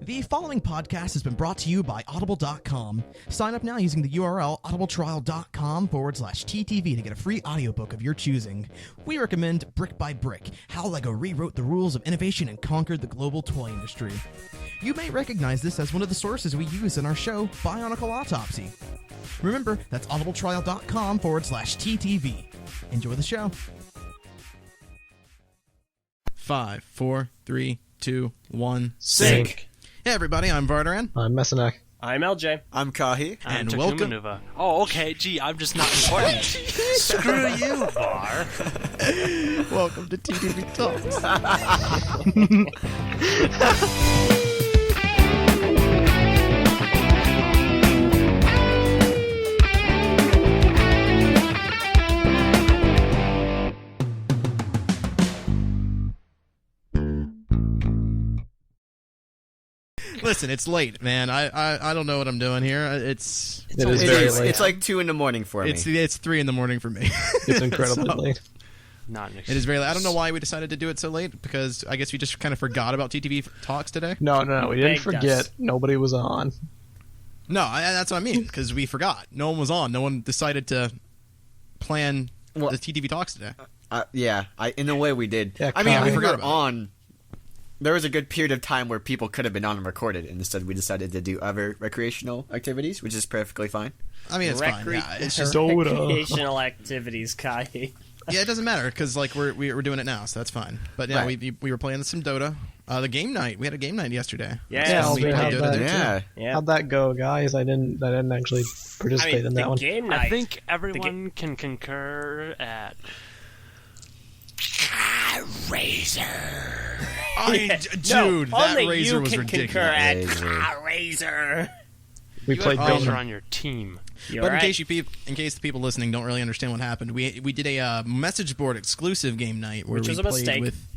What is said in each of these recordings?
The following podcast has been brought to you by Audible.com. Sign up now using the URL audibletrial.com/TTV to get a free audiobook of your choosing. We recommend Brick by Brick, How LEGO Rewrote the Rules of Innovation and Conquered the Global Toy Industry. You may recognize this as one of the sources we use in our show, Bionicle Autopsy. Remember, that's audibletrial.com/TTV. Enjoy the show. 5, 4, 3, 2, 1, sync. Hey everybody, I'm Vardaran. I'm Messanek. I'm LJ. I'm Kahi. And welcome. Nuva. Oh, okay. Gee, I'm just not important. Screw you, Var. Welcome to TTV Talks. Listen, it's late, man. I don't know what I'm doing here. It is very late. It's like 2 in the morning for me. It's 3 in the morning for me. It's incredibly late. Not an It is very late. I don't know why we decided to do it so late, because I guess we just kind of forgot about TTV Talks today. No, we didn't Begged forget. us. Nobody was on. No, that's what I mean, because we forgot. No one was on. No one decided to plan the TTV Talks today. Yeah, in a way we did. Yeah, I mean, Kahi. we forgot were about on. There was a good period of time where people could have been on and recorded, and instead we decided to do other recreational activities, which is perfectly fine. I mean, it's fine. Yeah, it's just Recreational activities, Kai. yeah, it doesn't matter because like we're doing it now, so that's fine. But yeah, Right. we were playing some Dota. The game night. We had a game night yesterday. Yeah, So I'll we do played have Dota that. there, too. Yeah. How'd that go, guys? I didn't actually participate in that the one. game night. I think everyone can concur at Razor. Dude, that only Razor you was can ridiculous. concur at Razor. Razor. We You played have Razor Dota. on your team. You're But right. in case the people listening don't really understand what happened, we did a message board exclusive game night where Which we was a played mistake. with.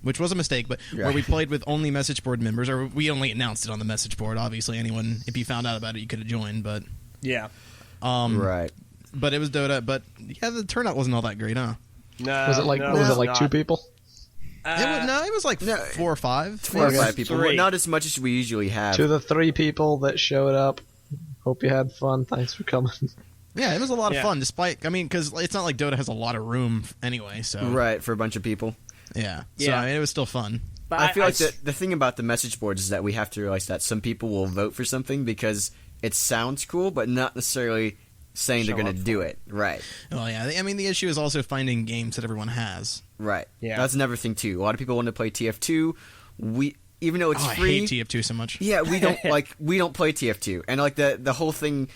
Which was a mistake, but where we played with only message board members, or we only announced it on the message board. Obviously, anyone, if you found out about it, you could have joined. But Yeah. Right. but it was Dota. But yeah, the turnout wasn't all that great, huh? No. Was it like not. 2 people? It was like 4 or 5. 4 or Okay. 5 people. 3. Not as much as we usually have. To the 3 people that showed up, hope you had fun. Thanks for coming. Yeah, it was a lot of Yeah. fun. Despite, I mean, because it's not like Dota has a lot of room anyway. So Right, for a bunch of people. yeah, so Yeah. I mean, it was still fun. But I feel like the thing about the message boards is that we have to realize that some people will vote for something because it sounds cool, but not necessarily saying they're Show going up to for do it. Right. Well, yeah, I mean, the issue is also finding games that everyone has. Right. Yeah. That's another thing too. A lot of people want to play TF2. Even though it's Oh, I free. hate TF2 so much. Yeah, we don't play TF2, and like the whole thing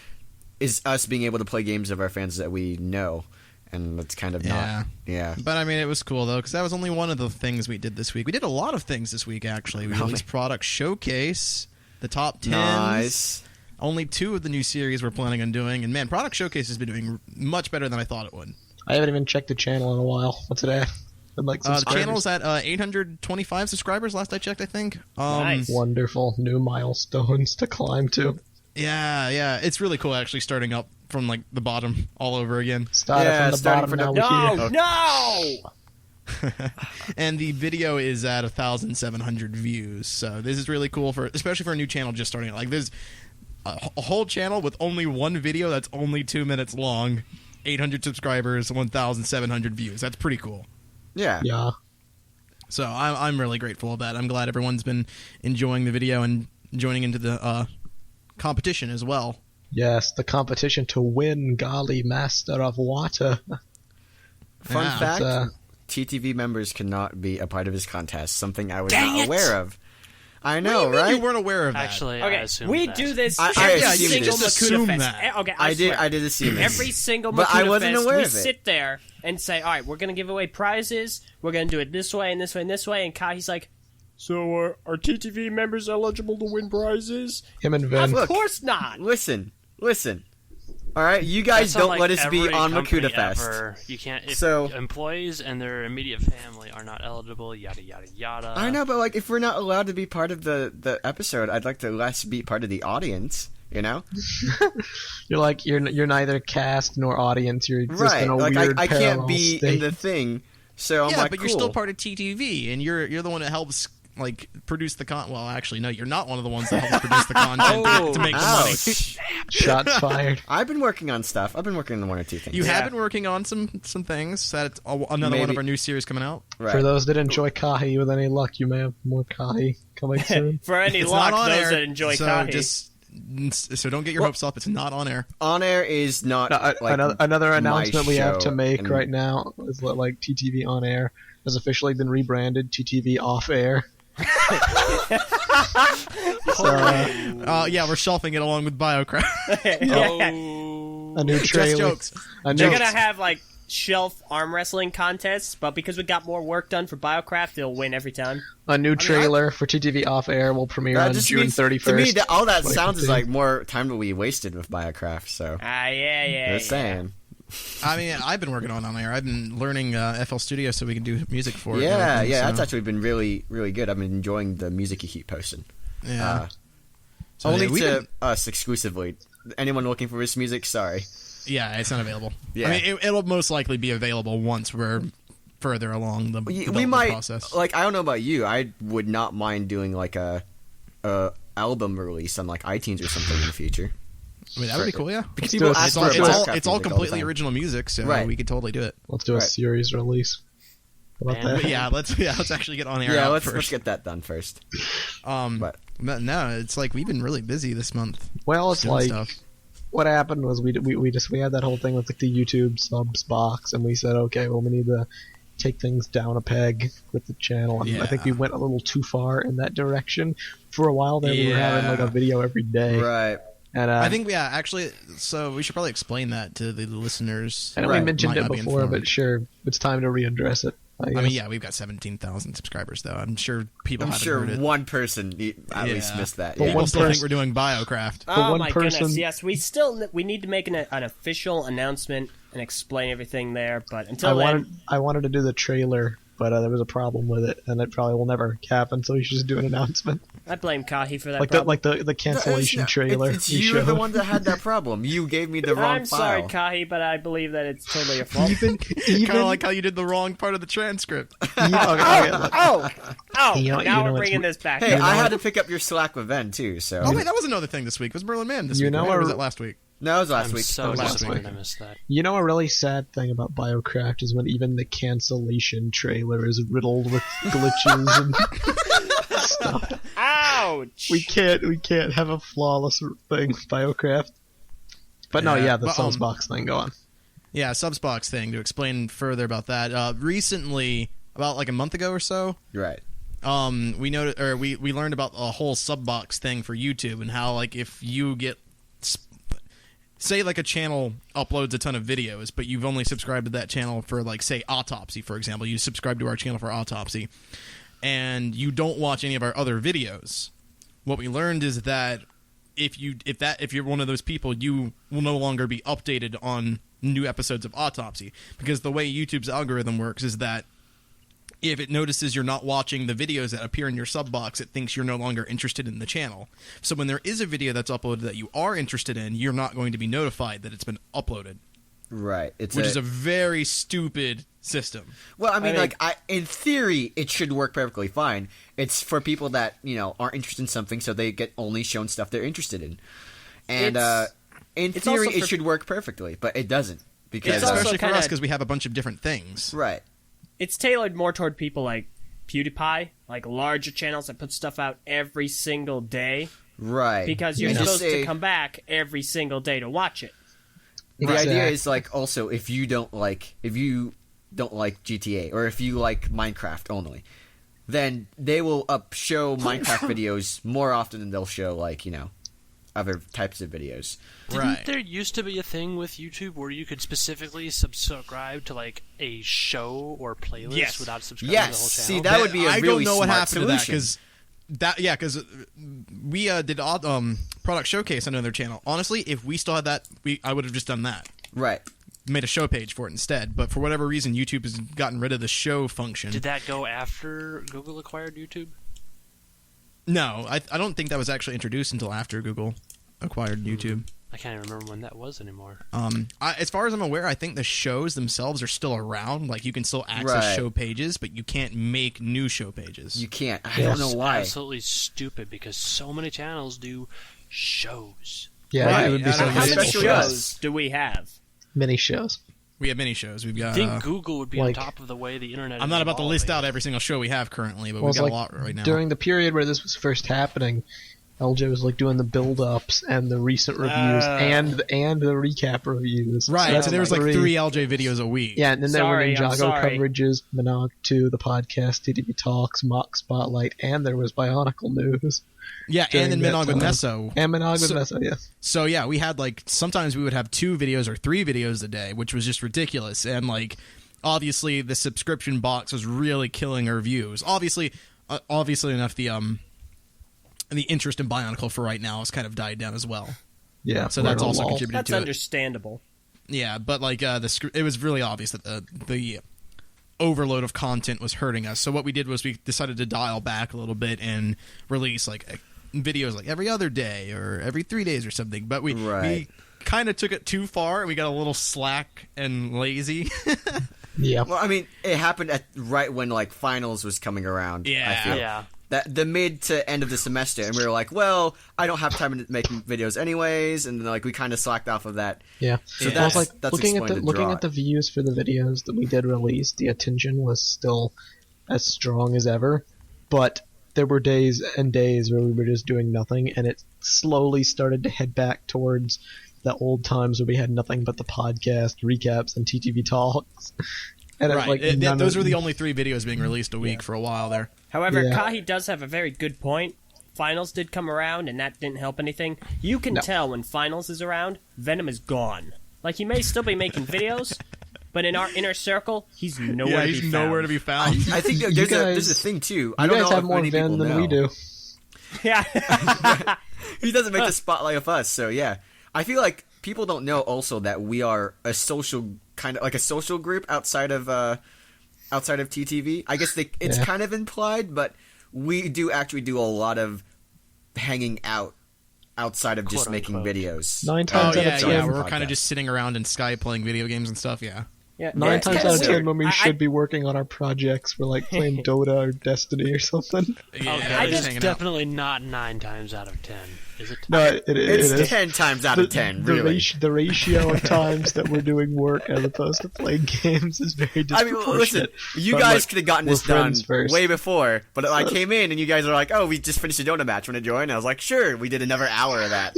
is us being able to play games of our fans that we know, and that's kind of not. Yeah. But I mean, it was cool though, because that was only one of the things we did this week. We did a lot of things this week, actually. We released product showcase, the top 10s. Nice. Only 2 of the new series we're planning on doing, and man, product showcase has been doing much better than I thought it would. I haven't even checked the channel in a while. What's it at? Like The subscribers. channel's at 825 subscribers last I checked, I think. Nice. Wonderful new milestones to climb to. Yeah, it's really cool actually starting up from like the bottom all over again. Started from the starting bottom, from now the- we're here. No! And the video is at 1,700 views, so this is really cool especially for a new channel just starting out. Like there's a whole channel with only one video that's only 2 minutes long, 800 subscribers, 1,700 views. That's pretty cool. Yeah. Yeah. So I'm really grateful of that. I'm glad everyone's been enjoying the video and joining into the competition as well. Yes, the competition to win Gali Master of Water. Fun Yeah. fact: TTV members cannot be a part of this contest. Something I was not aware of. I know, What do you mean right? You weren't aware of that. Actually, I Okay, assume we that. do this I every assumed single it. Just assume Makuna that. Fest. Okay, I swear. did assume it. Every single But I Makuna wasn't Fest, aware we of it. sit there and say, all right, we're going to give away prizes. We're going to do it this way and this way and this way. And Kahi's like, so are TTV members eligible to win prizes? Him and Vin. Of course not. Listen. All right, you guys That's not don't like let us be every on company Makuna Fest. ever. You can't. If So- employees and their immediate family are not eligible, yada yada yada. I know, but like, if we're not allowed to be part of the episode, I'd like to less be part of the audience. You know, You're like you're neither cast nor audience. You're just right? in a Like, weird I can't parallel be state. in the thing, so I'm yeah, like, but cool. you're still part of TTV, and you're the one that helps like produce the content. Well, actually, no, you're not one of the ones that helps produce the content to make the money. Shots fired. I've been working on stuff. I've been working on one or two things. You have been working on some things. That's another one of our new series coming out. Right. For those that enjoy Kahi, with any luck, you may have more Kahi coming soon. For any It's luck, not on those air, that enjoy so Kahi. So don't get your hopes up. It's not on air. On air is not Another announcement we have to show, make and- right now is that like TTV On Air has officially been rebranded TTV Off Air. So, Yeah, we're shelving it along with Biocraft. a new Just trailer. jokes. A They're new, gonna have like shelf arm wrestling contests, but because we got more work done for Biocraft, they'll win every time. a new trailer for TTV Off Air will premiere on just June means- 31st. To me, all that sounds is 2015. like more time that we wasted with Biocraft. So Yeah. just saying. I mean, I've been working on air. I've been learning FL Studio so we can do music for it. Yeah, and everything, that's so, actually been really, really good. I've been enjoying the music you keep posting. yeah. So, Only yeah, we've to been- us exclusively. Anyone looking for this music, sorry. Yeah, it's not available. Yeah. I mean, it'll most likely be available once we're further along the We development might process. like. I don't know about you. I would not mind doing like a album release on like iTunes or something in the future. I mean, that would be cool, yeah. Because do people a ask It's for all, special- it's all, Biocraft it's all music the completely time. original music, so Right. we could totally do it. Let's do a Right. series release. How about Man, that? But yeah, let's actually get on air Yeah, out let's first. get that done first. But no, it's like we've been really busy this month. Well, it's doing like stuff. what happened was we had that whole thing with like the YouTube subs box, and we said, okay, well, we need to take things down a peg with the channel. And I think we Yeah. went a little too far in that direction. For a while there, we were having like a video every day. Right. And I think actually, so we should probably explain that to the listeners. I know Right. we mentioned Might it not be before, informed. but sure, it's time to readdress it. I guess. mean, yeah, we've got 17,000 subscribers, though. I'm sure people I'm haven't sure heard it. one person at Yeah. least missed that. But Yeah. People one still think person- we're doing Biocraft. Oh one my person- goodness! Yes, we need to make an official announcement and explain everything there. But until then, I wanted to do the trailer, but there was a problem with it, and it probably will never happen. So we should just do an announcement, I blame Kahi for that. like problem. the cancellation trailer. It's we you the showed. one that had that problem. You gave me the wrong I'm sorry, file. Kahi, but I believe that it's totally your fault. Even Kind of like how you did the wrong part of the transcript. okay, look. Oh, You know now we're what's bringing we- this back. Hey, I had to pick up your slack with Ben too. So Oh, wait, that was another thing this week. It was Merlin Man this You week, know right? Or was our- it last week? no, it was last I'm week. so last disappointed week. I missed that. You know, a really sad thing about Biocraft is when even the cancellation trailer is riddled with glitches and stuff. Ouch! We can't have a flawless thing with Biocraft. But no, Yeah, yeah, the but, Subsbox thing. Go on. Yeah, Subsbox thing, to explain further about that. Recently, about like a month ago or so, Right. we noted, or we learned about a whole Subbox thing for YouTube and how, like, if you get, say, like a channel uploads a ton of videos, but you've only subscribed to that channel for, like, say, Autopsy, for example. You subscribe to our channel for Autopsy, and you don't watch any of our other videos. What we learned is that if you're one of those people, you will no longer be updated on new episodes of Autopsy, because the way YouTube's algorithm works is that if it notices you're not watching the videos that appear in your sub box, it thinks you're no longer interested in the channel. So when there is a video that's uploaded that you are interested in, you're not going to be notified that it's been uploaded, Right. which is a very stupid system. Well, I mean, think- in theory, it should work perfectly fine. It's for people that aren't interested in something, so they get only shown stuff they're interested in. And in it's theory, also it for- should work perfectly, but it doesn't because It's also Especially for kinda- us, because we have a bunch of different things. right. It's tailored more toward people like PewDiePie, like larger channels that put stuff out every single day, Right. because you're And just supposed say- to come back every single day to watch it. The idea Exactly. is like also if you don't like GTA or if you like Minecraft only, then they will show Minecraft videos more often than they'll show other types of videos. Didn't Right. there used to be a thing with YouTube where you could specifically subscribe to like a show or playlist Yes. without subscribing Yes. to the whole See, channel? that would be a I really don't know what smart happened to that, solution. because we did product showcase on another channel. Honestly, if we still had that, I would have just done that. Right. Made a show page for it instead. But for whatever reason, YouTube has gotten rid of the show function. Did that go after Google acquired YouTube? No, I don't think that was actually introduced until after Google acquired YouTube. I can't even remember when that was anymore. As far as I'm aware, I think the shows themselves are still around. Like, you can still access Right. show pages, but you can't make new show pages. You can't. I don't know It's why. absolutely stupid because so many channels do shows. Yeah, Right. it would be Yeah, so how How good. many Especially shows us. do we have? Mini shows. We have mini shows. We've I got. think Google would be like- on top of the way the internet. I'm is not about to list evolving. out every single show we have currently, but Well, we've it's got like a lot right now. During the period where this was first happening, LJ was like doing the build-ups and the recent reviews and the recap reviews. Right, that's so there was like three. 3 LJ videos a week. Yeah, and then there were Sorry, I'm Ninjago sorry. coverages, Monog 2, the podcast, TTV Talks, Mock Spotlight, and there was Bionicle News. Yeah, during and then that Minog with time. Nesso. And Monog with So- Mesa, yes. So yeah, we had like sometimes we would have 2 videos or 3 videos a day, which was just ridiculous. And like obviously the subscription box was really killing our views. Obviously enough the interest in Bionicle for right now has kind of died down as well. Yeah, So we're that's in a also lull. contributed That's to it. understandable. Yeah, but like it was really obvious that the overload of content was hurting us. So what we did was we decided to dial back a little bit and release like videos like every other day or every 3 days or something. But we Right. kind of took it too far. We got a little slack and lazy. Yeah. Well, I mean, it happened right when like finals was coming around. Yeah. I feel. Yeah. That the mid to end of the semester, and we were like, well, I don't have time to make videos anyways, and then like we kind of slacked off of that. Yeah. So Yeah. Well, it's that's like looking at explained the the draw. views for the videos that we did release, the attention was still as strong as ever, but there were days and days where we were just doing nothing, and it slowly started to head back towards the old times where we had nothing but the podcast recaps and TTV Talks. And it's Right. like none Those of- were the only 3 videos being released a week for a while there. However, Yeah. Kahi does have a very good point. Finals did come around, and that didn't help anything. You can No. tell when Finals is around, Venom is gone. Like, he may still be making videos, but in our inner circle, he's nowhere to be found. nowhere to be found. I think You there's a guys- thing too. I You don't guys know have if more many Ven people than know. we do. Yeah. He doesn't make the spotlight of us, so yeah. I feel like people don't know also that we are a social kind of like a social group outside of TTV. I guess it's Yeah. kind of implied, but we do actually do a lot of hanging out outside of just Quote, making unquote. videos. 9 Oh times out yeah, of yeah. 10. We're kind Podcast. of just sitting around in Skype playing video games and stuff. Yeah. Yeah. 9 it's times kinda out of 10 weird. when we I- should be working on our projects, we're like playing Dota or Destiny or something. Yeah, Okay, I just just hanging out. definitely not 9 times out of 10. Is it? No, it It's is. 10 times out of 10, the really. the ratio of times that we're doing work as opposed to playing games is very I mean, listen, disproportionate. you But, guys like, could have gotten we're this done friends first. way before, but I came in and you guys were like, "Oh, we just finished a Dota match. Want to join?" And I was like, "Sure." We did another hour of that,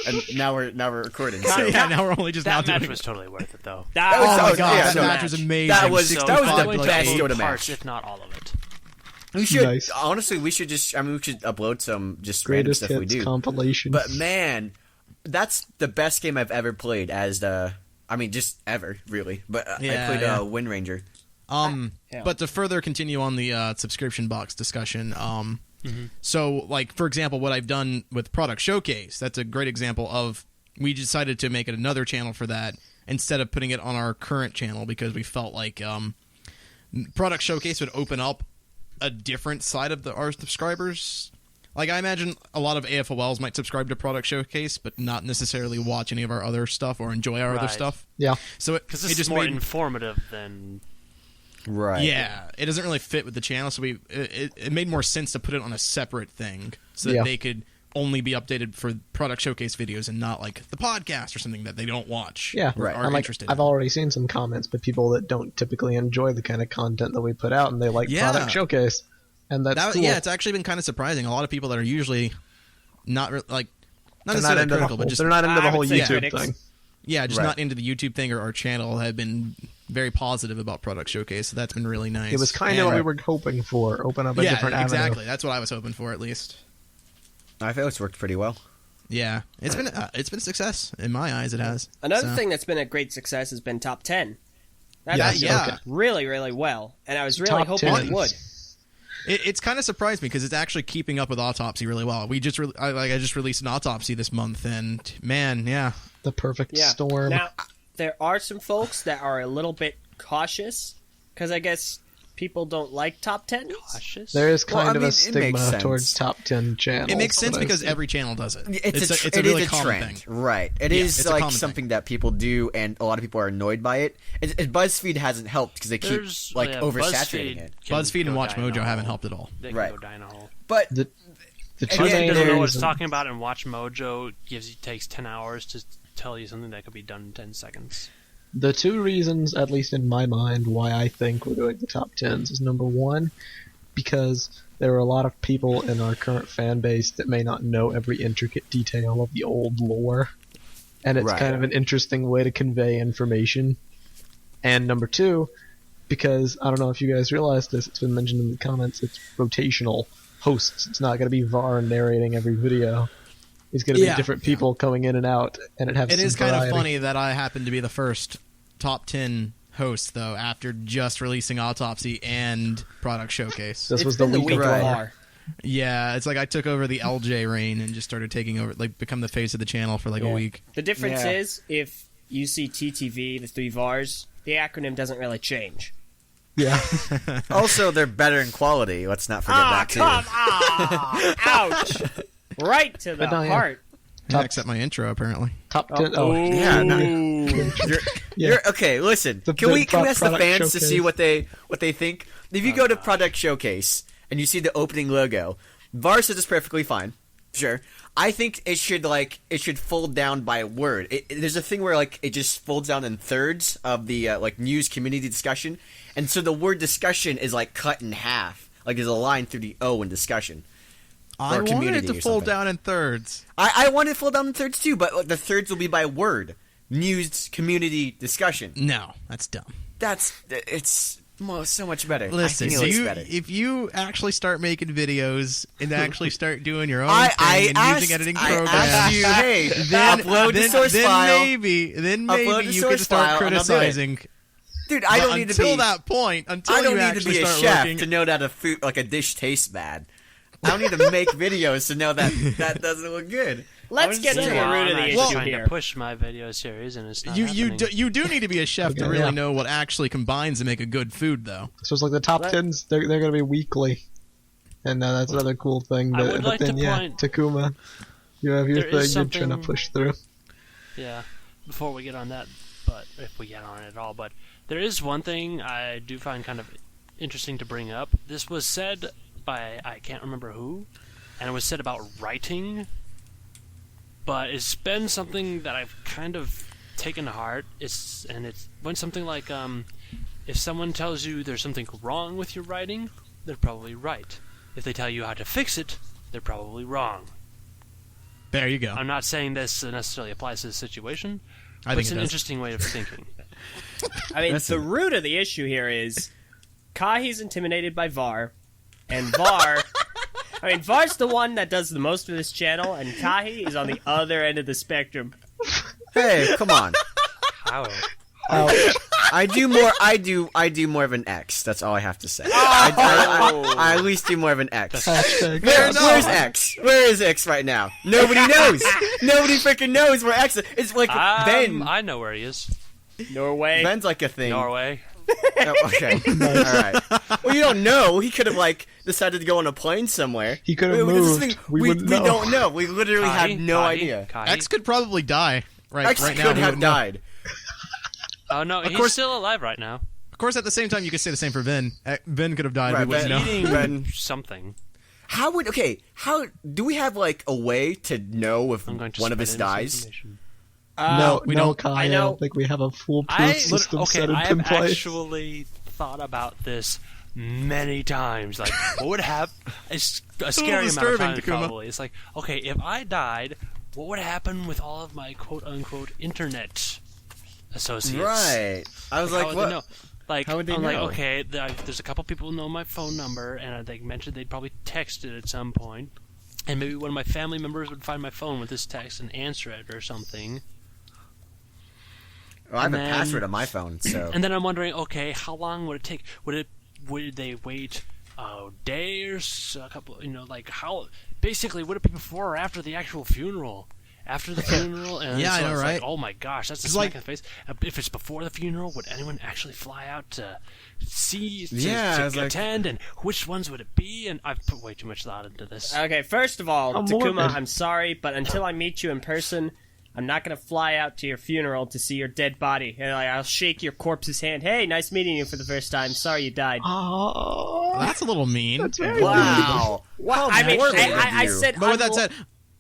and now we're recording. So. Yeah, now we're only just now That match doing. was totally worth it, though. That Oh was my yeah, god, that no, match was amazing. that was- So that was the probably best eight Dota parts, match. if not all of it. We should Nice. honestly, we should upload some just random Greatest stuff we hits do. compilation. But man, that's the best game I've ever played as just ever really. But I Yeah, played yeah. Wind Ranger. Yeah. But to further continue on the subscription box discussion, so like for example, what I've done with Product Showcase, that's a great example of we decided to make it another channel for that instead of putting it on our current channel because we felt like Product Showcase would open up a different side of our subscribers. Like I imagine a lot of AFOLs might subscribe to Product Showcase, but not necessarily watch any of our other stuff or enjoy our other Right. stuff. yeah, So Because it this is just more made informative than. Right. Yeah, it doesn't really fit with the channel, so it made more sense to put it on a separate thing so that Yeah. they could only be updated for Product Showcase videos and not like the podcast or something that they don't watch. yeah. or Right. are And like, interested. I've in. already seen some comments by people that don't typically enjoy the kind of content that we put out, and they like Yeah. Product Showcase, and that's cool. Yeah, it's actually been kind of surprising. A lot of people that are usually not not They're necessarily into the critical, whole, but just they're not into the I whole would say YouTube critics. thing. just Right. not into the YouTube thing or our channel have been very positive about Product Showcase. So that's been really nice. It was kind of what we were hoping for. Open up a yeah, different avenue. exactly. That's what I was hoping for, at least. I feel it's worked pretty well. Yeah, it's been a success in my eyes. It has Another So- thing that's been a great success has been Top 10. That's Yes, yeah. okay. really, really well, and I was really Top hoping 10. it would. It's kind of surprised me because it's actually keeping up with Autopsy really well. We just I just released an Autopsy this month, and man, yeah, The perfect Yeah. storm. Now, there are some folks that are a little bit cautious because I guess people don't like top 10s? Cautious. There is Well, kind I of mean, a it stigma makes sense. towards top 10 channels. It makes sense that I because see. every channel does it. It's a a really common trend, thing. right? It Yeah, is it's a like common something that people do, and a lot of people are annoyed by it. BuzzFeed hasn't helped because they keep There's oversaturating it. BuzzFeed and go Watch down a Mojo haven't hole. helped at all. They can Right. go down a hole. But The two Again, main Doesn't know what reasons- it's talking about, and Watch Mojo takes 10 hours to tell you something that could be done in 10 seconds. The two reasons, at least in my mind, why I think we're doing the top 10s is number one, because there are a lot of people in our current fan base that may not know every intricate detail of the old lore, and it's Right. kind of an interesting way to convey information. And number two, because I don't know if you guys realize this, it's been mentioned in the comments, it's rotational hosts. It's not going to be VAR narrating every video. It's going to be Yeah. different people coming in and out, and it has It some is kind variety. of funny that I happen to be the first top 10 host, though, after just releasing Autopsy and Product Showcase. This It's was the been the week week of Right. of VAR. VAR. Yeah, it's like I took over the LJ reign and just started taking over, like, become the face of the channel for like a Yeah. week. The difference Yeah. is, if you see TTV, the 3 VARs, the acronym doesn't really change. Yeah. also, they're better in quality. Let's not forget that too. Come on! Ouch! Right to the But no, yeah. heart. Yeah, except my intro, apparently. Top 10. Oh, Yeah, no. Ooh. You're okay. Listen, The can we product ask the fans to showcase. see what they think? If you go to Product Showcase and you see the opening logo, VAR says it's perfectly fine. Sure, I think it should fold down by word. There's a thing where it just folds down in thirds of the news community discussion, and so the word discussion is cut in half. There's a line through the O in discussion. I Or wanted it community to or fold something. down in thirds. I want it to fold down in thirds too, but the thirds will be by word. News community discussion. No, that's dumb. It's so much better. Listen, I think it looks better. if you actually start making videos and actually start doing your own I thing and asked, using editing I programs, asked you, hey, then, upload the then, source then file. maybe Upload the you source can start file and I'll do it. criticizing. Dude, I don't But need to be. until that point. Until I don't you need to actually be a start chef working. to know that a dish tastes bad. I don't need to make videos to know that that doesn't look good. Let's get to the Well, root I'm of the actually issue trying here. to push my video series, and it's not You happening. do need to be a chef to Okay, really yeah. know what actually combines to make a good food, though. So it's the top Let- 10s, they're going to be weekly. And that's another cool thing. I But, would but like then, to yeah, point- Takuma, you have your There is thing you're trying to something- push through. Yeah, before we get on that, but if we get on it at all, but there is one thing I do find kind of interesting to bring up. This was said by, I can't remember who, and it was said about writing, but it's been something that I've kind of taken to heart. It went something like, if someone tells you there's something wrong with your writing, they're probably right. If they tell you how to fix it, they're probably wrong. There you go. I'm not saying this necessarily applies to this situation, I but think it's it an does. interesting way of thinking. I mean, the root of the issue here is Kahi's intimidated by VAR, and VAR. I mean, VAR's the one that does the most for this channel, and Kahi is on the other end of the spectrum. Hey, come on. How? I do more of an X. That's all I have to say. I at least do more of an X. Hashtag Where's X? Where is X right now? Nobody knows. Nobody freaking knows where X is. It's like Ben. I know where he is. Norway. Ben's like a thing. Norway. Oh, okay. All right. Well, you don't know. He could have decided to go on a plane somewhere. He could have This is moved. the thing. We We wouldn't know. don't know. We literally have no idea. X could probably die X right now. could we have wouldn't know. died. Oh no, he's course- still alive right now. Of course, at the same time, you could say the same for Vin. Vin could have died. Right, we wouldn't but know. Eating Ben- something. How do we have a way to know if I'm going to one of spread us in this dies? information. No, we no, don't- Kai, I I know- don't think we have a foolproof system set I in have place. actually thought about this many times. Like, what would happen? It's a scary amount of disturbing, times, Takuma. probably. It's like, okay, if I died, what would happen with all of my quote-unquote internet associates? Right. I was How like, would what? they know? Like, How would they I'm know? like, okay, there's a couple people who know my phone number, and they mentioned they'd probably text it at some point, and maybe one of my family members would find my phone with this text and answer it or something. Well, I have a and then- password on my phone, so. And then I'm wondering, okay, how long would it take? Would they wait a day or a couple? How? Basically, would it be before or after the actual funeral? after the funeral, and Yeah, so I know, it's right? like, oh my gosh, that's a It's smack like- in the face. If it's before the funeral, would anyone actually fly out to see, Yeah, I was to like- attend, and which ones would it be? And I've put way too much thought into this. Okay, first of all, I'm Takuma, morbid. I'm sorry, but until I meet you in person, I'm not gonna fly out to your funeral to see your dead body. And I'll shake your corpse's hand. Hey, nice meeting you for the first time. Sorry you died. Oh, That's a little mean. that's very Wow. Well, How I mean, morbid I of you. said. But with that said,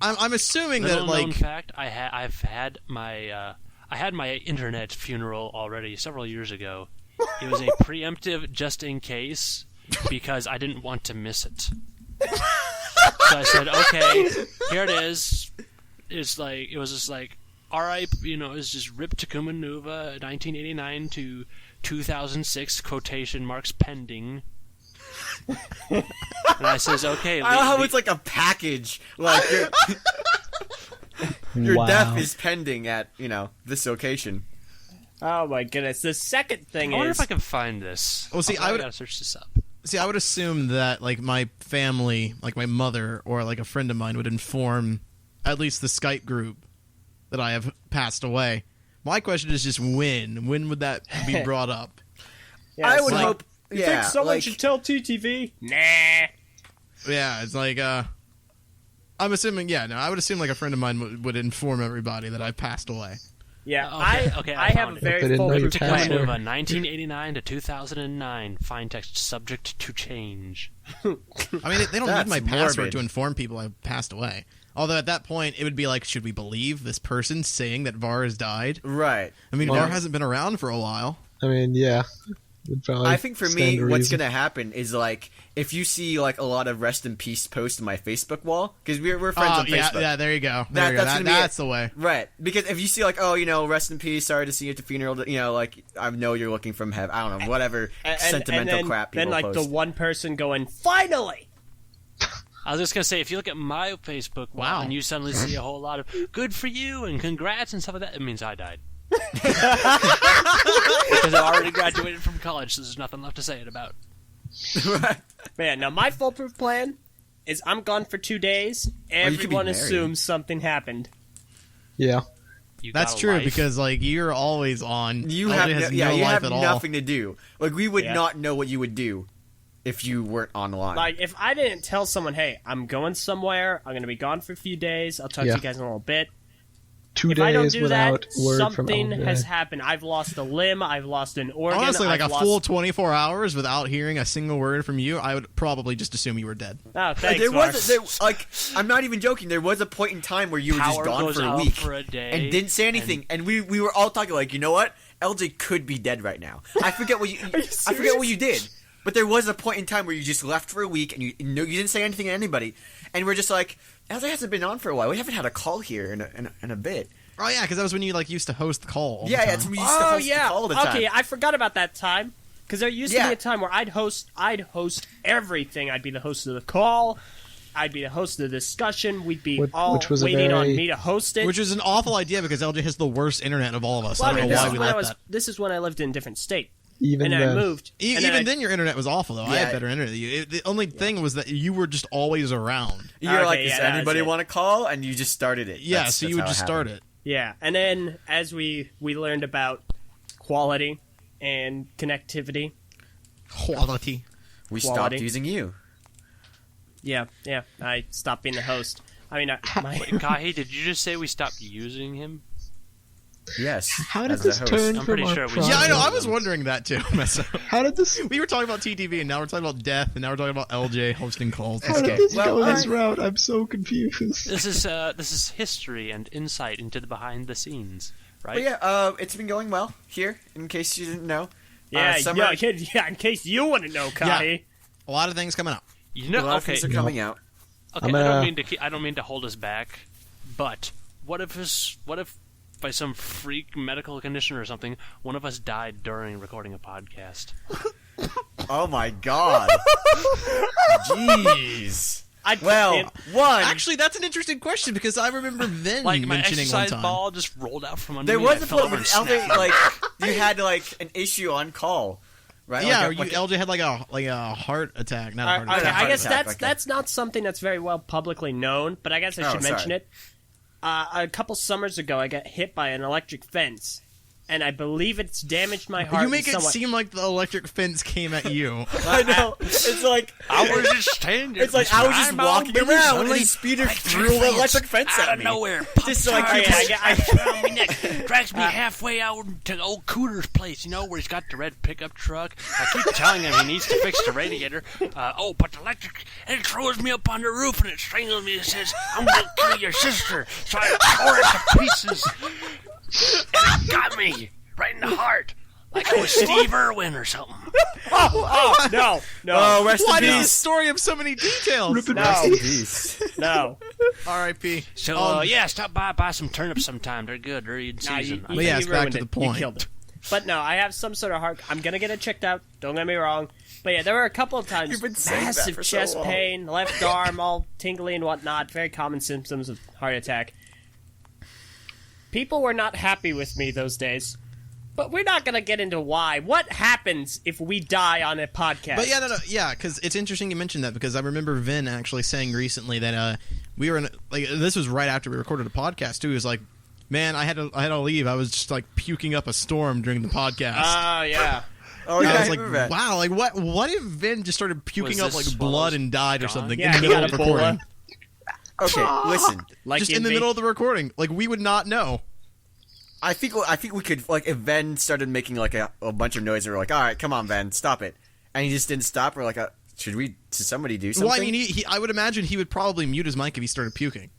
I'm assuming that, Little known like, fact, I've had my I had my internet funeral already several years ago. It was a preemptive, just in case, because I didn't want to miss it. So I said, okay, here it is. It's like it was just like, all right, it's just Rip Takuma Nuva, 1989 to 2006 quotation marks pending. And I says, okay. I love how it's like a package. Like your Wow. death is pending at this location. Oh my goodness. The second thing I wonder is. if I can find this. Well, see, I I gotta search this up. I would assume that, like, my family, like my mother or like a friend of mine, would inform at least the Skype group that I have passed away. My question is just when? When would that be brought up? Yeah, I it's would like, hope. You Yeah, think someone like, should tell TTV? Nah. Yeah, it's like, I'm assuming, I would assume like a friend of mine would inform everybody that I passed away. Yeah, Okay, I I have found a it. They very didn't know foolproof you Takuma passed plan. away. Nuva, 1989 to 2009. Fine text subject to change. I mean, they don't need That's my password morbid. to inform people I passed away. Although at that point, it would be like, should we believe this person saying that Var has died? Right. I mean, Well- Var hasn't been around for a while. I mean, yeah. Would probably I think for me, stand to what's reason. gonna happen is like if you see like a lot of rest in peace posts on my Facebook wall because we're friends on yeah, Facebook. yeah, there you go. That- There you go. that's gonna be That's it. the way. Right, because if you see like, rest in peace, sorry to see you at the funeral, like I know you're looking from heaven. I don't know, whatever sentimental then, crap people Then, like, post. the one person going, finally! I was just gonna say, if you look at my Facebook wall Wow. and you suddenly see a whole lot of "good for you" and "congrats" and stuff like that, it means I died. Because I already graduated from college, so there's nothing left to say it about. Right. Man, now my foolproof plan is I'm gone for 2 days. you could be Everyone married. assumes something happened. Yeah. You That's got a true life. because like you're always on. You LJ have has you life have at all. nothing to do. Like we would Yeah. not know what you would do if you weren't online. Like, if I didn't tell someone, hey, I'm going somewhere, I'm going to be gone for a few days, I'll talk to Yeah. you guys in a little bit. 2 If I don't days do without that, word from something LJ. has happened. I've lost a limb, I've lost an organ. Honestly, like I've a lost... full 24 hours without hearing a single word from you, I would probably just assume you were dead. Oh, thanks, there Mark. was I'm not even joking. There was a point in time where you were just Power gone goes for a out week for a day, and didn't say anything, and we were all talking like, you know what? LJ could be dead right now. I forget what you I forget what you did, but there was a point in time where you just left for a week and you didn't say anything to anybody, and we're just like, LJ hasn't been on for a while. We haven't had a call here in a bit. Oh yeah, because that was when you like used to host the call. all the Yeah, time. that's when we used to Oh, host the yeah. call all the time. Okay, I forgot about that time. Because there used to Yeah. be a time where I'd host everything. I'd be the host of the call. I'd be the host of the discussion. We'd be all Which was a waiting on very- me to host it. Which is an awful idea because LJ has the worst internet of all of us. Well, I don't know why we let that. this is when I lived in a different state. Even And then I then, moved. and Even I- then, your internet was awful though. I Yeah. had better internet than you. The only thing was that you were just always around. You're Okay, like, yeah, does that was anybody it. want to call? And you just started it. Yeah, That's- so that's you would how just it start happened. it. Yeah, and then as we learned about quality and connectivity, Quality. We Quality. stopped using you. yeah, I stopped being the host. I mean, my, Kahi, did you just say we stopped using him? Yes. how did as the this host. turn I'm from pretty our sure we- problem? Yeah, I know. I was wondering that too. myself. How did this? We were talking about TTV, and now we're talking about death, and now we're talking about LJ hosting calls. How Okay. did this Well, go this I- route? I'm so confused. This is history and insight into the behind the scenes, right? But yeah, it's been going well here. In case you didn't know. yeah, summer, yeah. In case you want to know, Kai. A lot of things coming up. You a know, lot of okay, things are coming out. okay. I'm I gonna- don't mean to hold us back, but what if by some freak medical condition or something, one of us died during recording a podcast? Oh my god. Jeez. Well, one. Actually, that's an interesting question because I remember then Like my mentioning one exercise time. ball just rolled out from under there me. was and I a fell point over when and LJ, snapped. like, you had like an issue on call, right? Yeah, Like LJ had like a heart attack, not a heart Okay, attack. I guess attack, that's okay. that's not something that's very well publicly known, but I guess I Oh, should mention sorry. it. a couple summers ago, I got hit by an electric fence, and I believe it's damaged my heart. You make it somewhat. seem like the electric fence came at you. I know. It's like I was just standing. It's like I was just walking around, and this speeder threw an electric fence out at of me. nowhere. Just like around me neck, drags me halfway out to old Cooter's place, where he's got the red pickup truck. I keep telling him he needs to fix the radiator. But the electric, and it throws me up on the roof and it strangles me and says, "I'm gonna kill your sister." So I tore it to pieces, and it got me right in the heart, like I was Steve Irwin or something. No. Why Rest is in this peace. story have so many details? No. R.I.P. So stop by, buy some turnips sometime. They're good. They're in season. But yes, you back ruined to the it. point. You killed it. But no, I have some sort of heart. I'm gonna get it checked out. Don't get me wrong. But yeah, there were a couple of times You've been saying that massive for so chest long. pain, left arm all tingly and whatnot. Very common symptoms of heart attack. People were not happy with me those days. But we're not gonna get into why. What happens if we die on a podcast? But yeah, because it's interesting you mentioned that, because I remember Vin actually saying recently that we were in this was right after we recorded a podcast too. He was like, "Man, I had to leave. I was just like puking up a storm during the podcast." Oh yeah. Oh And yeah, I was like, remember that. "Wow, like what if Vin just started puking up Was like this blood Swallow's and died or gone? something Yeah, in the he middle got of the recording? Okay, listen. Like Just in the middle of the recording, like we would not know." I think we could, like, if Ven started making like a bunch of noise, and we're like, all right, come on, Ven, stop it, and he just didn't stop. We're like, should somebody do something? Well, I mean, I would imagine he would probably mute his mic if he started puking.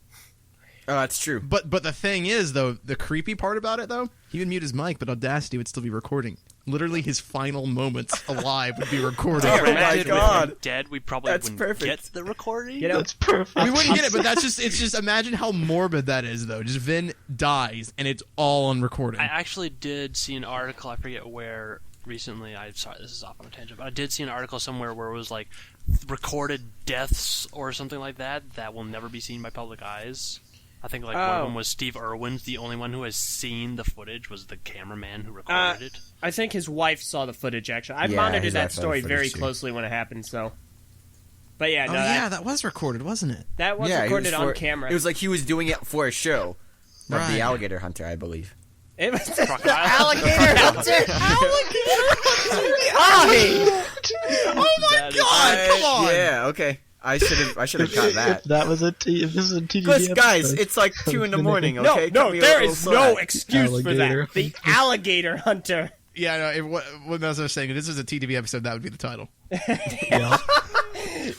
Oh, that's true. But the thing is, though, the creepy part about it, though, he would mute his mic, but Audacity would still be recording. Literally, his final moments alive would be recording. Oh my Granted, God. with him dead, we probably That's wouldn't perfect. get the recording. That's perfect. We wouldn't get it, but it's just imagine how morbid that is, though. Just Vin dies, and it's all on recording. I actually did see an article, I forget where recently, sorry, this is off on a tangent, but I did see an article somewhere where it was like recorded deaths or something like that will never be seen by public eyes. I think like one of them was Steve Irwin's. The only one who has seen the footage was the cameraman who recorded it. I think his wife saw the footage, actually. I Yeah, monitored his that wife saw the story footage, very too. closely when it happened, so. But yeah, no, that was recorded, wasn't it? that was Yeah, it recorded was on for- camera. It was like he was doing it for a show of Right. the alligator hunter, I believe. It was Crocodile. alligator hunter. Oh my God! Come on! Yeah, okay. I should have got that. If that was if this is a TTV Listen, guys, episode, it's like 2 in the morning. No, Okay, no, Cut me a there little is slack. no excuse for Alligator that. The alligator hunter. Yeah, no. What I was saying, if this was a TTV episode, that would be the title. Yeah.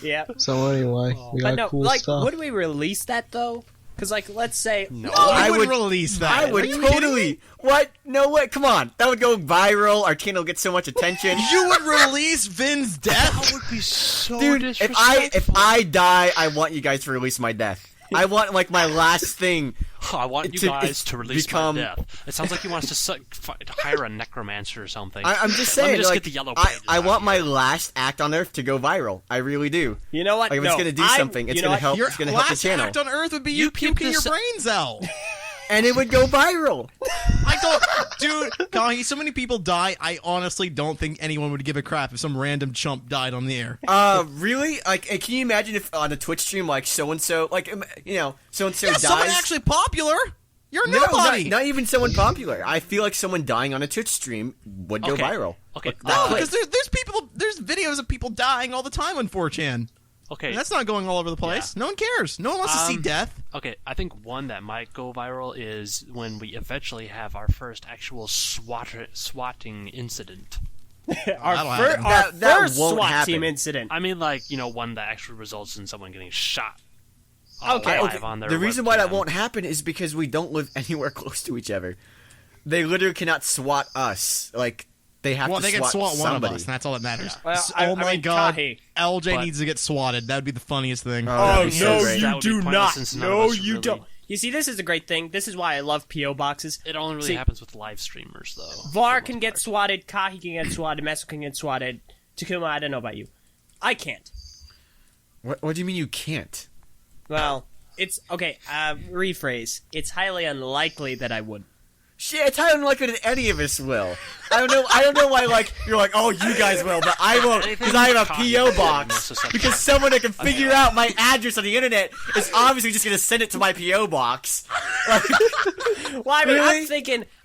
Yeah. So anyway, we But got no, cool like, stuff. would we release that, though? Because, like, let's say... No. I I would would- release that. I would Are you kidding totally. me? What? No way. Come on. That would go viral. Our channel gets so much attention. You would release Vin's death? That would be so Dude, if disrespectful. I die, I want you guys to release my death. I want like my last thing. I want you to- guys to release become- my death. It sounds like he wants to hire a necromancer or something. I'm just Let me saying. just like, get the yellow I pages out want here. my last act on Earth to go viral. I really do. You know what? Like if no, it's gonna do I'm- something, it's you know gonna what? help. Your It's gonna help the last channel, act on Earth would be You you keep puking your this- brains out. and it would go viral. I don't, dude. Kahi, so many people die. I honestly don't think anyone would give a crap if some random chump died on the air. Really? Like, can you imagine if on a Twitch stream, like so and so, like so and so Yeah, dies? someone actually popular. You're No, nobody. not even someone popular. I feel like someone dying on a Twitch stream would go Okay. viral. Okay. Like, that because quick. there's videos of people dying all the time on 4chan. Okay. And that's not going all over the place. No one cares. No one wants to see death. Okay, I think one that might go viral is when we eventually have our first actual swatting incident. Our, That'll fir- happen. our That first won't SWAT happen. team incident. I mean, like, one that actually results in someone getting shot. Okay. Live on their The reason why that webcam. won't happen is because we don't live anywhere close to each other. They literally cannot SWAT us. Like they have Well, to they can swat one somebody. of us, and that's all that matters. Well, So- I oh my mean, god, Kahi. LJ But- needs to get swatted. That would be the funniest thing. Oh, Oh, that'd be so no, great. That you would be do pointless not. since none of No, us you really- don't. You see, this is a great thing. This is why I love P.O. boxes. It only really See- happens with live streamers, though. VAR for the can most get part. swatted, Kahi can get swatted, Meso can get swatted. Takuma, I don't know about you. I can't. What do you mean you can't? Well, it's... Okay, rephrase. It's highly unlikely that I would. Shit, it's highly unlikely that any of us will. I don't know why, like, you're like, oh, you guys will, but I won't, because I have a P.O. box. Because someone that can figure out my address on the internet is obviously just going to send it to my P.O. box. Well, I mean, Really?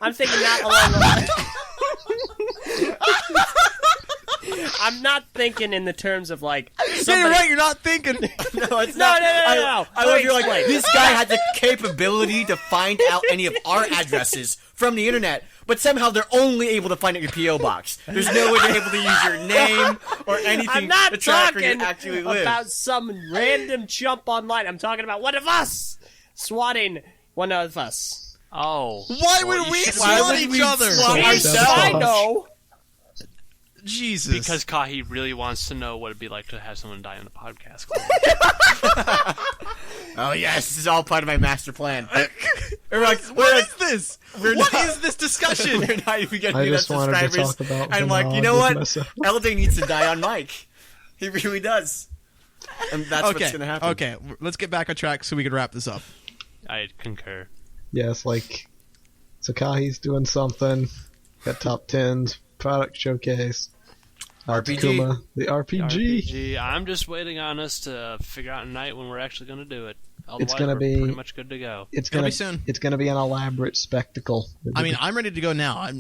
I'm thinking not along the line. I'm not thinking in the terms of like. Yeah, you're Somebody... right. You're not thinking. No, it's No, not. no. I love you're like, this guy had the capability to find out any of our addresses from the internet, but somehow they're only able to find out your P.O. box. There's no way they're able to use your name or anything I'm not to track where talking you actually live. about some random jump online. I'm talking about one of us swatting one of us. Oh. Why would we swat each other? swat Yes, ourselves? I know. Jesus. Because Kahi really wants to know what it'd be like to have someone die on the podcast. Oh yes, this is all part of my master plan. We're like, what is this? We're What not- is this discussion? We're not even getting I enough just wanted to subscribers. talk about I'm like, you Vinod know with what? myself. LJ needs to die on mic. He really does. And that's what's Okay. gonna happen. Okay. Let's get back on track so we can wrap this up. I concur. Yes, like Sakahi's doing something. Got top 10s, product showcase. RPG. Takuma, the RPG. RPG. I'm just waiting on us to figure out a night when we're actually going to do it. Otherwise, gonna we're be- pretty much good to go. It's Gonna gonna be soon. It's gonna be an elaborate spectacle. I mean, I'm ready to go now. I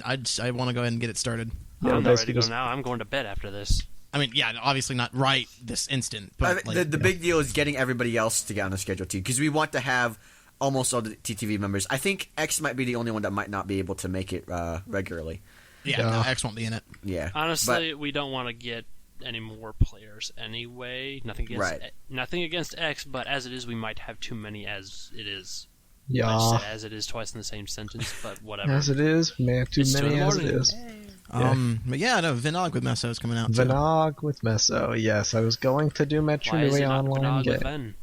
want to go ahead and get it started. Yeah, I'm not ready basically to go just- now. I'm going to bed after this. I mean, yeah, obviously not right this instant, but like, the big deal is getting everybody else to get on the schedule too, because we want to have almost all the TTV members. I think X might be the only one that might not be able to make it regularly. yeah, Yeah. no, X won't be in it. Yeah, Honestly, we don't want to get any more players anyway. Nothing against X, but as it is, we might have too many as it is. I just Yeah, said as it is twice in the same sentence, but whatever. as it is, we may have too It's 2 in many the as it morning. is. But yeah, no, Vinog with Meso is coming out too. Vinog with Meso. Yes, I was going to do Metro Why is it Nui not online Venog with game Ven?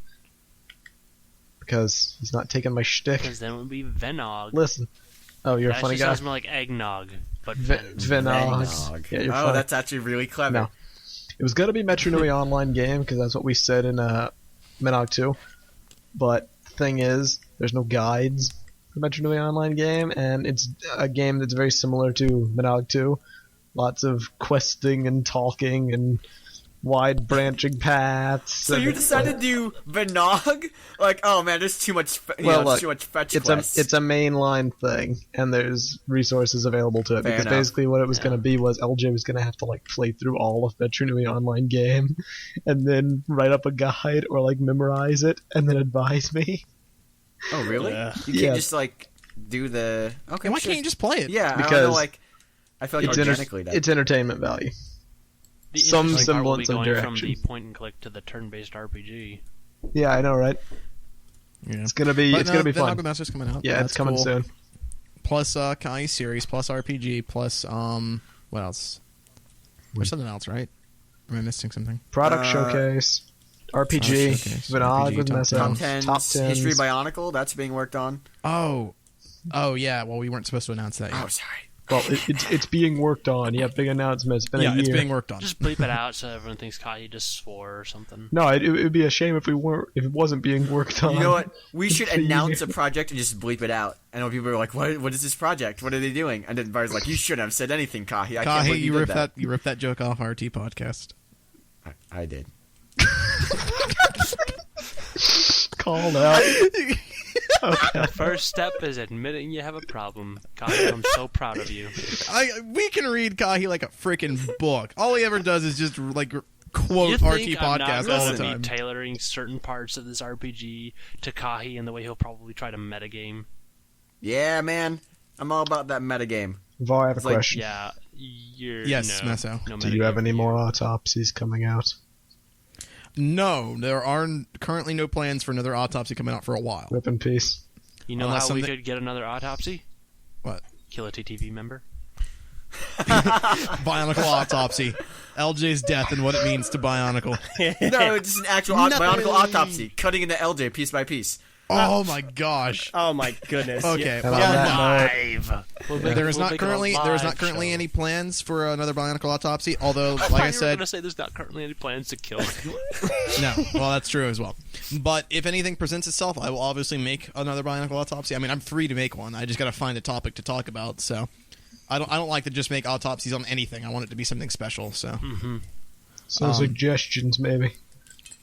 because he's not taking my shtick. Because then it would be Venog. Listen, oh, you're a That funny actually guy. sounds more like eggnog, but Vinog. Eggnog. Yeah, you're oh, funny. that's actually really clever. No. It was gonna be Metro Nui online game because that's what we said in Menog 2. But the thing is, there's no guides for Metro Nui online game, and it's a game that's very similar to Menog 2. Lots of questing and talking and wide branching paths. So and you it's decided to do Venog? Like, oh man, there's too much. Well, look, too much fetch it's quests. a mainline thing, and there's resources available to it. Fair Because enough. basically, what it was going to be was LJ was going to have to like play through all of Metro Nui online game, and then write up a guide or like memorize it, and then advise me. Oh really? Yeah. You can't Yeah. just like do the. Okay, And why sure. can't you just play it? Yeah, I don't Because know, like I feel like It's, organically that. it's entertainment value. the some interesting part will be semblance of going direction. from the point and click to the turn-based RPG. Yeah, I know, right? Yeah. It's gonna be But it's gonna be Vinog fun. with Meso's coming out. Yeah, That's it's coming cool. soon. Plus Kai series, plus RPG, plus what else? There's something else, right? Am I missing something? Product Uh, showcase, RPG, showcase, Vinog RPG, with top Meso, Top 10s, top 10s. History Bionicle, that's being worked on. Oh yeah. Well, we weren't supposed to announce that yet. Oh, sorry. Well, it's being worked on. Yeah, big announcement. It's been yeah, a year. it's being worked on. Just bleep it out so everyone thinks Kahi just swore or something. No, it would be a shame if it wasn't being worked on. You know what? We should It's a announce year. a project and just bleep it out. And when people are like, what is this project? What are they doing? And then Bar's like, you shouldn't have said anything, Kahi. I can't Kahi, believe you did ripped that. You ripped that joke off RT podcast. I did. Called out. First step is admitting you have a problem. Kahi, I'm so proud of you. We can read Kahi like a freaking book. All he ever does is just like quote You RT think I'm not podcast all going the to time. be tailoring certain parts of this RPG to Kahi and the way he'll probably try to metagame? Yeah, man. I'm all about that metagame. Var, I have a It's like- question. Yeah, you're Yes, no, Meso. no Do you have metagame any for more you. autopsies coming out? No, there are currently no plans for another autopsy coming out for a while. Rip in peace. You know Unless how we something- could get another autopsy? What? Kill a TTV member. Bionicle autopsy. LJ's death and what it means to Bionicle. No, it's just an actual Nothing. Bionicle autopsy, cutting into LJ piece by piece. Oh my gosh. Oh my goodness. Okay. And well, on that note, Live. We'll make- there is we'll not make it a currently live show. any plans for another Bionicle autopsy. Although, I like I thought you were said, gonna say there's not currently any plans to kill anyone. no. Well, that's true as well. But if anything presents itself, I will obviously make another Bionicle autopsy. I mean, I'm free to make one. I just got to find a topic to talk about. So, I don't like to just make autopsies on anything. I want it to be something special. So, some suggestions maybe.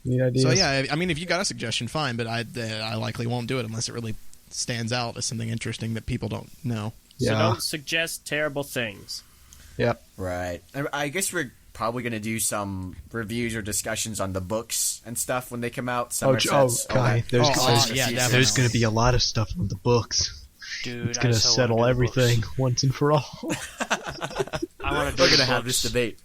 Need ideas? So yeah, I mean, if you got a suggestion, fine, but I likely won't do it unless it really stands out as something interesting that people don't know. So Yeah. don't suggest terrible things. Yep. Right. I guess we're probably going to do some reviews or discussions on the books and stuff when they come out. Kai, there's definitely. going to be a lot of stuff with the books. Dude, It's going to settle everything once and for all. I want to. We're going to have this debate.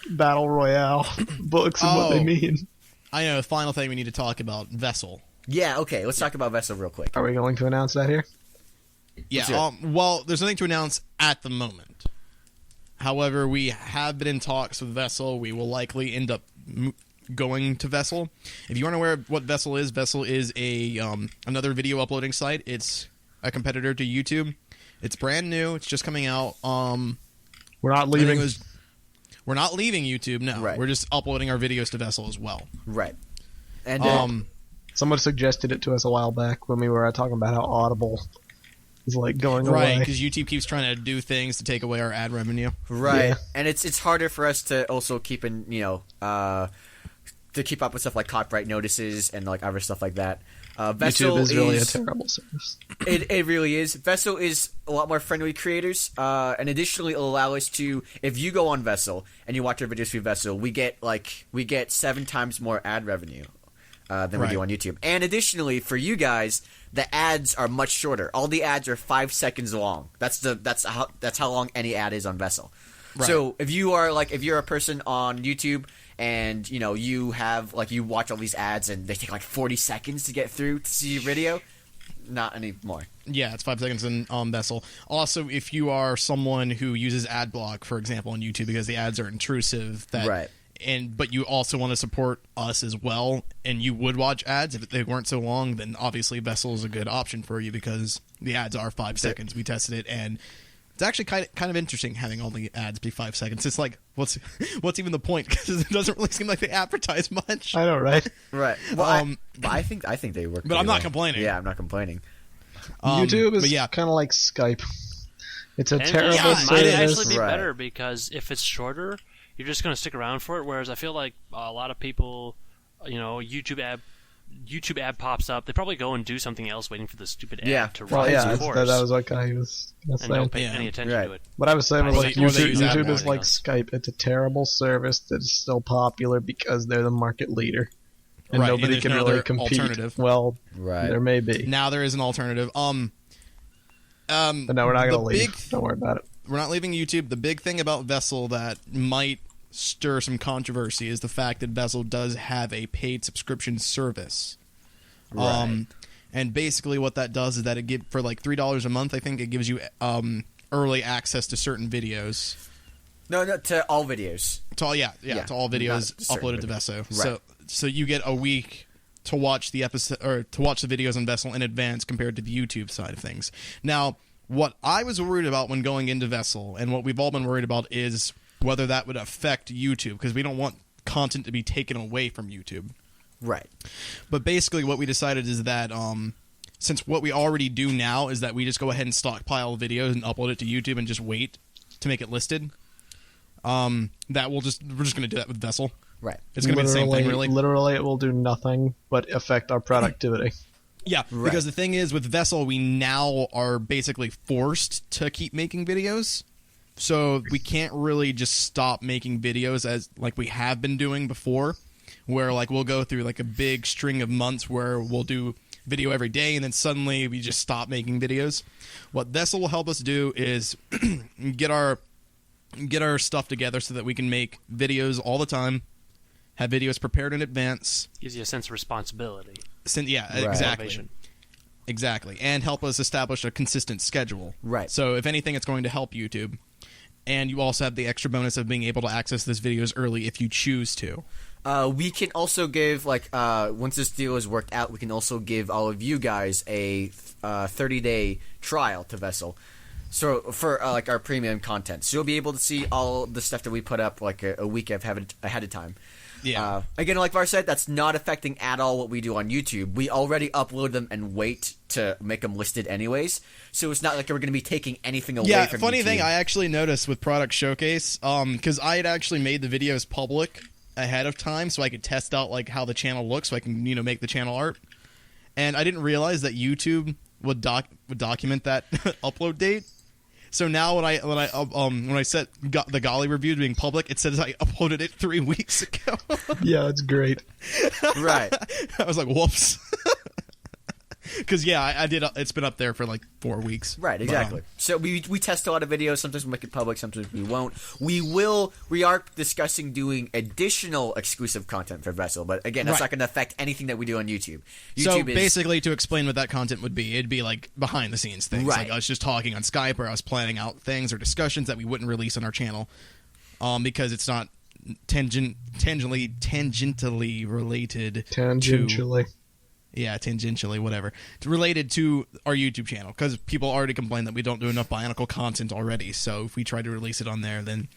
Battle Royale books and what they mean. I know. The final thing we need to talk about, Vessel. Yeah, okay. Let's talk about Vessel real quick. Are we going to announce that here? Yeah. Well, there's nothing to announce at the moment. However, we have been in talks with Vessel. We will likely end up going to Vessel. If you aren't aware of what Vessel is a another video uploading site. It's a competitor to YouTube. It's brand new. It's just coming out. We're not leaving. We're not leaving YouTube. No, Right. We're just uploading our videos to Vessel as well. Right. And Someone suggested it to us a while back when we were talking about how Audible is like going right, away. because YouTube keeps trying to do things to take away our ad revenue. right. Yeah. And it's harder for us to also keep in, to keep up with stuff like copyright notices and like other stuff like that. Vessel YouTube is really a terrible service. It really is. Vessel is a lot more friendly with creators, and additionally, it'll allow us to, if you go on Vessel and you watch our videos through Vessel, we get 7 times more ad revenue than we do on YouTube. And additionally, for you guys, the ads are much shorter. All the ads are 5 seconds long. That's how long any ad is on Vessel. Right. So if you're a person on YouTube and you have you watch all these ads and they take 40 seconds to get through to see your video, not anymore. Yeah, it's 5 seconds on Vessel. Also, if you are someone who uses ad block, for example, on YouTube because the ads are intrusive, Right. But you also want to support us as well, and you would watch ads if they weren't so long, then obviously Vessel is a good option for you because the ads are 5 seconds. We tested it, and it's actually kind of interesting having all the ads be 5 seconds. It's like, what's even the point? Because it doesn't really seem like they advertise much. I know, right? Right. Well, but I think they work. But I'm not well. complaining. Yeah, I'm not complaining. YouTube is but yeah. kind of like Skype. It's a And terrible it might service. actually be Right. better because if it's shorter, you're just going to stick around for it. Whereas I feel like a lot of people, YouTube ad pops up, they probably go and do something else, waiting for the stupid ad to Well, rise yeah, its course, that was what Kai was and saying. don't pay Yeah. any attention Right. to it. What I was saying was Or like they use ad YouTube is blocking like us. Skype. It's a terrible service that is still popular because they're the market leader, and Right, and nobody there's can no really other compete. alternative. Well, Right. there may be, Now there is an alternative. but no, we're not the going to leave. big- Don't worry about it. We're not leaving YouTube. The big thing about Vessel that might stir some controversy is the fact that Vessel does have a paid subscription service. Right. And basically what that does is that it for like $3 a month, I think it gives you early access to certain videos. No, to all videos. To all, yeah, Yeah, to all videos not certain uploaded to videos. Vessel. Right. So you get a week to watch the episode or to watch the videos on Vessel in advance compared to the YouTube side of things. Now, what I was worried about when going into Vessel, and what we've all been worried about, is whether that would affect YouTube, because we don't want content to be taken away from YouTube. Right. But basically what we decided is that since what we already do now is that we just go ahead and stockpile videos and upload it to YouTube and just wait to make it listed, we're just going to do that with Vessel. Right. It's going to be the same thing, really. Literally, it will do nothing but affect our productivity. Yeah, Right. because the thing is, with Vessel, we now are basically forced to keep making videos. So we can't really just stop making videos as like we have been doing before, where like we'll go through like a big string of months where we'll do video every day and then suddenly we just stop making videos. What Vessel will help us do is get our stuff together so that we can make videos all the time, have videos prepared in advance. Gives you a sense of responsibility. Yeah, Right. exactly. Motivation. Exactly, and help us establish a consistent schedule. Right. So if anything, it's going to help YouTube. And you also have the extra bonus of being able to access this videos early if you choose to. We can also give once this deal is worked out, we can also give all of you guys a 30-day trial to Vessel. So for our premium content, so you'll be able to see all the stuff that we put up a week ahead of time. Yeah. Again, like Var said, that's not affecting at all what we do on YouTube. We already upload them and wait to make them listed anyways. So it's not like we're going to be taking anything away Yeah, from funny YouTube. thing I actually noticed with Product Showcase, because I had actually made the videos public ahead of time so I could test out like how the channel looks, so I can make the channel art. And I didn't realize that YouTube would document that upload date. So now when I set the Golly review being public, it says I uploaded it 3 weeks ago. Yeah, it's great. Right. I was like, whoops. Because I did. It's been up there for like 4 weeks. Right, exactly. So we test a lot of videos. Sometimes we make it public. Sometimes we won't. We are discussing doing additional exclusive content for Vessel, but again, that's not going to affect anything that we do on YouTube. So basically, to explain what that content would be, it'd be like behind the scenes things. Right. Like I was just talking on Skype, or I was planning out things or discussions that we wouldn't release on our channel, because it's not tangentially related. Tangentially. Yeah, tangentially, whatever. It's related to our YouTube channel, because people already complain that we don't do enough Bionicle content already. So if we try to release it on there, then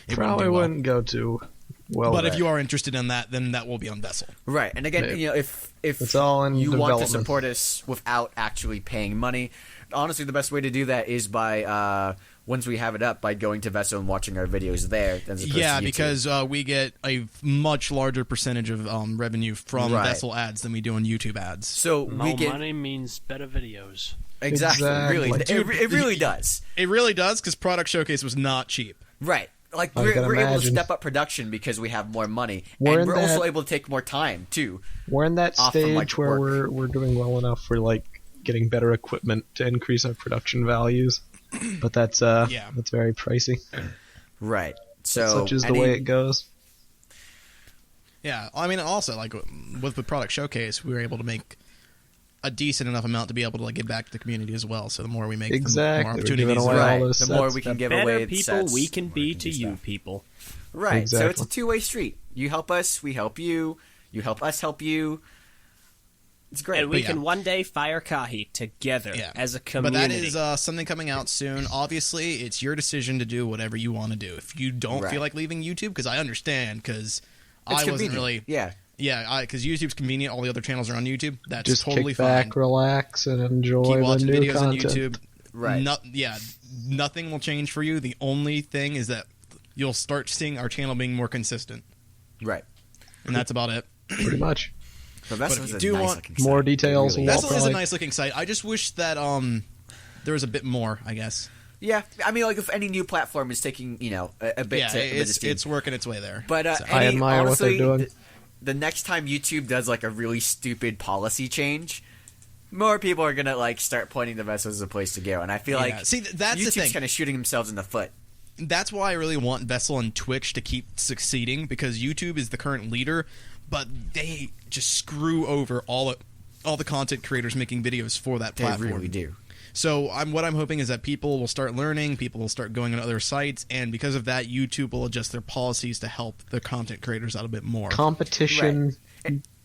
it probably wouldn't go too well. But if you are interested in that, then that will be on Vessel. Right, and again, if it's all in you want to development. support us without actually paying money, honestly, the best way to do that is by once we have it up, by going to Vessel and watching our videos there. As opposed to YouTube. Because we get a much larger percentage of revenue from Vessel ads than we do on YouTube ads. So more money means better videos. Exactly. Really, Dude, it really does. It really does, because Product Showcase was not cheap. Right. Like we're able to step up production because we have more money, and we're also able to take more time too. We're in that stage where we're doing well enough for like getting better equipment to increase our production values, but that's very pricey. Right. So such is the way it goes. Yeah, I mean, also like with the Product Showcase, we were able to make a decent enough amount to be able to like give back to the community as well. So the more we make, the more opportunities. The more we can give away people sets, we can be to you people. Right. Exactly. So it's a two-way street. You help us, we help you. You help us, help you. It's great. And we can one day fire Kahi together as a community. But that is something coming out soon. Obviously, it's your decision to do whatever you want to do. If you don't feel like leaving YouTube, because I understand, because I wasn't really... Yeah, because YouTube's convenient. All the other channels are on YouTube. That's just totally kick back, fine. Relax, and enjoy Keep the watching new videos content. on YouTube. Right. Nothing will change for you. The only thing is that you'll start seeing our channel being more consistent. Right. And that's about it. Pretty much. So Vessel is a do nice want looking more site. details. Really Vessel is a nice looking site. I just wish that there was a bit more, I guess. Yeah, I mean, like if any new platform is taking, a bit to it's working its way there. But I admire honestly, what they're doing. The next time YouTube does like a really stupid policy change, more people are gonna like start pointing to Vessel as a place to go, and I feel like that's the YouTube's thing. kind of shooting themselves in the foot. That's why I really want Vessel and Twitch to keep succeeding, because YouTube is the current leader, but they just screw over all the content creators making videos for that platform. They really do. So what I'm hoping is that people will start learning, people will start going on other sites, and because of that, YouTube will adjust their policies to help the content creators out a bit more. Competition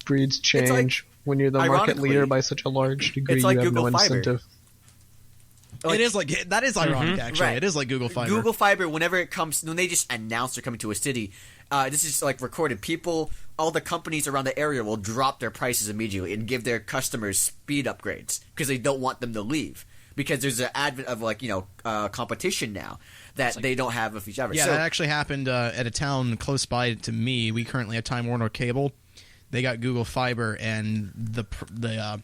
breeds change. When you're the market leader by such a large degree, it's like you have Google no Fiber. incentive. It is like that is ironic, actually. Right. It is like Google Fiber. Google Fiber, when they just announce they're coming to a city, this is like recorded. All the companies around the area will drop their prices immediately and give their customers speed upgrades because they don't want them to leave. Because there's an advent of competition now that they don't have with each other. Yeah, so, that actually happened at a town close by to me. We currently have Time Warner Cable. They got Google Fiber, and the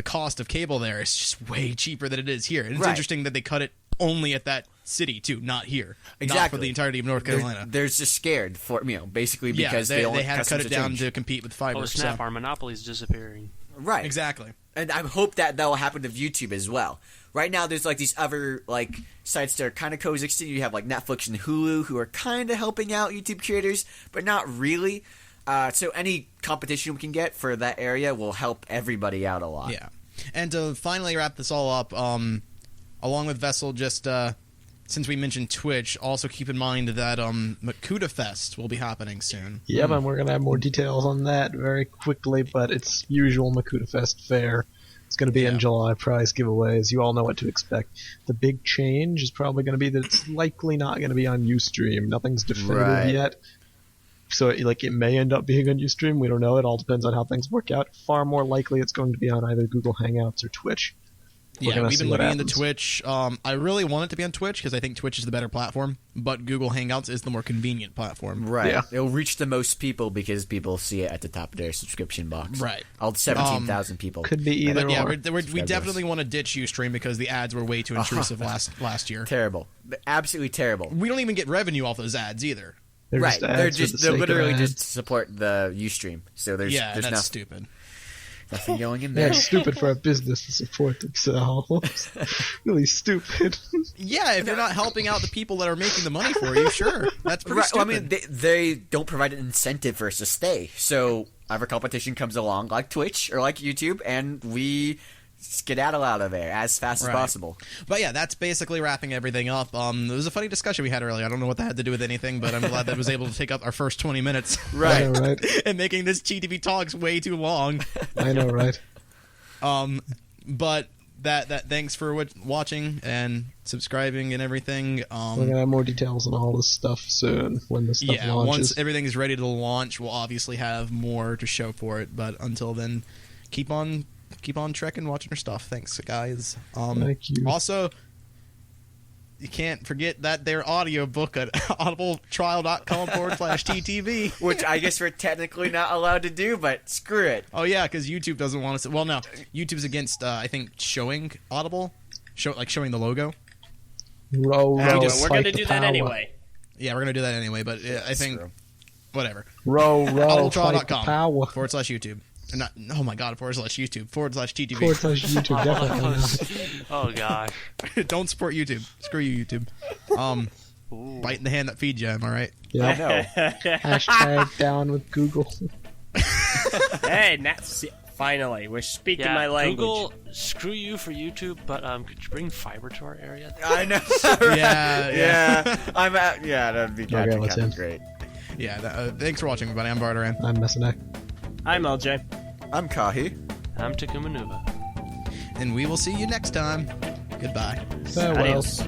cost of cable there is just way cheaper than it is here. And it's interesting that they cut it only at that city too, not here. Exactly. Not for the entirety of North Carolina. They're just scared for basically because they only had to cut it down change. to compete with fiber. Oh snap! Our monopoly's disappearing. Right. Exactly. And I hope that will happen to YouTube as well. Right now, there's like these other like sites that are kind of coexisting. You have like Netflix and Hulu who are kind of helping out YouTube creators, but not really. So any competition we can get for that area will help everybody out a lot. Yeah. And to finally wrap this all up, along with Vessel, just since we mentioned Twitch, also keep in mind that Makuta Fest will be happening soon. Yeah, and we're going to have more details on that very quickly, but it's usual Makuta Fest fare. It's going to be in July, prize giveaways. You all know what to expect. The big change is probably going to be that it's likely not going to be on Ustream. Nothing's definitive yet. So it may end up being on Ustream. We don't know. It all depends on how things work out. Far more likely it's going to be on either Google Hangouts or Twitch. Yeah, gonna we've see been what looking into happens. Twitch. I really want it to be on Twitch because I think Twitch is the better platform, but Google Hangouts is the more convenient platform. Right. Yeah. It'll reach the most people because people see it at the top of their subscription box. Right. All 17,000 people. Could be either But yeah, or. we Fabulous. definitely want to ditch Ustream because the ads were way too intrusive last year. Terrible. Absolutely terrible. We don't even get revenue off those ads either. They're Right. They're ads for the they're sake of literally ads. just to support the Ustream. So there's Yeah, there's that's nothing, stupid. nothing going in Yeah, there. it's stupid for a business to support themselves. Really stupid. Yeah, if you're not helping out the people that are making the money for you, sure, that's pretty Right, well, stupid. I mean, they don't provide an incentive for us to stay. So either competition comes along, like Twitch or like YouTube, and we skedaddle out of there as fast as Right. possible. But yeah, that's basically wrapping everything up. It was a funny discussion we had earlier. I don't know what that had to do with anything, but I'm glad that was able to take up our first 20 minutes. I know, right? And making this TTV Talks way too long. I know, right? But that thanks for watching and subscribing and everything. We're gonna have more details on all this stuff soon when the stuff Yeah, launches. once everything is ready to launch, we'll obviously have more to show for it. But until then, keep on trekking, watching our stuff. Thanks, guys. Thank you. Also, you can't forget that their audiobook at audibletrial.com/TTV. Which I guess we're technically not allowed to do, but screw it. Oh yeah, because YouTube doesn't want us. Well, no, YouTube's against. I think showing Audible, showing the logo. Row, row, We're fight going to the do that power. anyway. Yeah, we're gonna do that anyway. But I think Screw. whatever. Row, row, fight the Audibletrial.com power. /YouTube. Not. Oh my God, /YouTube /TTV. /YouTube, definitely not. Oh gosh. Don't support YouTube. Screw you, YouTube. Ooh. Biting the hand that feeds you. Am I right? I Yeah. know. Hashtag down with Google. Hey, finally, we're speaking my language. Google, screw you for YouTube, but could you bring fiber to our area? I know. Yeah. I'm at. Yeah, that'd be kind let's of end. great. Yeah. Thanks for watching, everybody. I'm Barteran. I'm messing up. I'm LJ. I'm Kahi. I'm Takuma Nuva. And we will see you next time. Goodbye. Farewell. Adios.